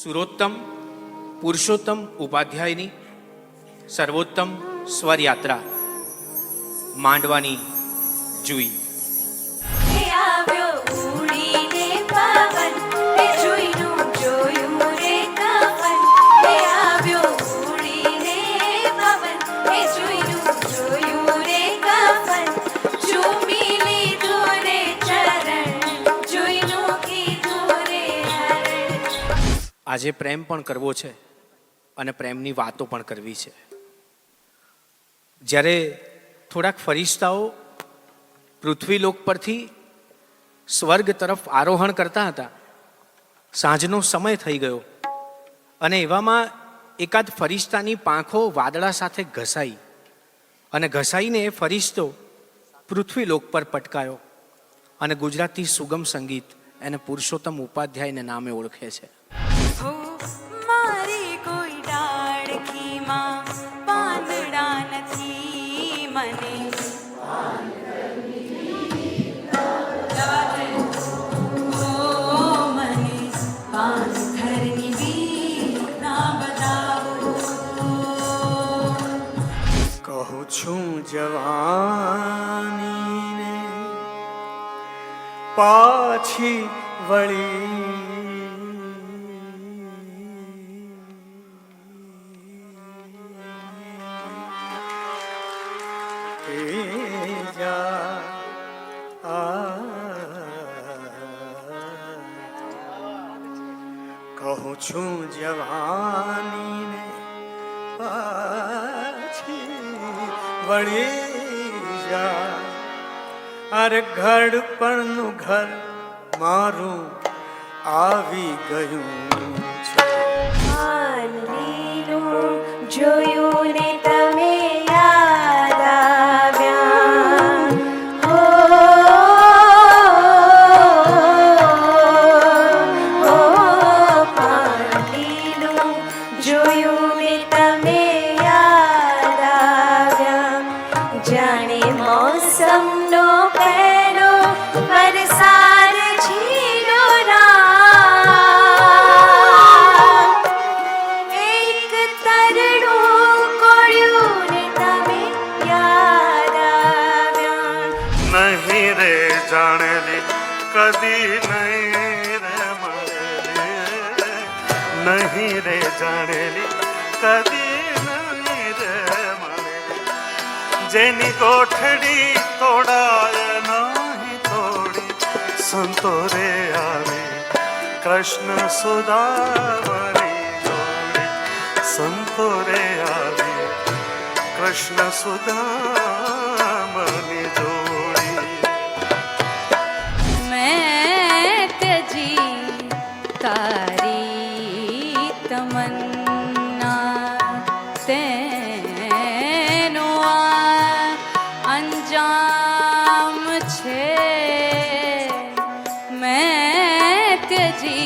સુરોત્તમ પુરુષોત્તમ ઉપાધ્યાયની સર્વોત્તમ સ્વર યાત્રા માંડવાની જુઈ. આજે પ્રેમ પણ કરવો છે અને પ્રેમની વાતો પણ કરવી છે. જ્યારે થોડાક ફરિશ્તાઓ પૃથ્વીલોક પરથી સ્વર્ગ તરફ આરોહણ કરતા હતા, સાંજનો સમય થઈ ગયો અને એવામાં એકાદ ફરિશ્તાની પાંખો વાદળા સાથે ઘસાઈ અને ઘસાઈને એ ફરિશ્તો પૃથ્વીલોક પર પટકાયો અને ગુજરાતી સુગમ સંગીત એને પુરુષોત્તમ ઉપાધ્યાયને નામે ઓળખે છે. મારી કોઈ ડાળખીમાં પાંદડા નથી, મને પાનખરની વીણા બતાવો. કહું છું જવાનીને પાછી વળી, કહું છું જવાનીને પાછી વળી જા. અરે ઘડપણનું ઘર મારું આવી ગયું છે. જોયું ને તમે યાદ આવ્યા, પાણીનું જોયું ને તમે યાદ આવ્યા. જાણે મોસમનો પહેલો વરસાદ ઝીલો નહીં રે જાણેલી કદી નહીં રે મળેલી, નહીં રે જાણેલી કદી નહીં રે મળેલી. જેની ગોઠડી તોડાય નહીં તોડી, સંતો રે આવે કૃષ્ણ સુદામની જોડી. સંતો રે આવે કૃષ્ણ સુદામની જોડી. मैं त्यजी तारी तमन्ना, तेनो अंजाम छे. मैं त्यजी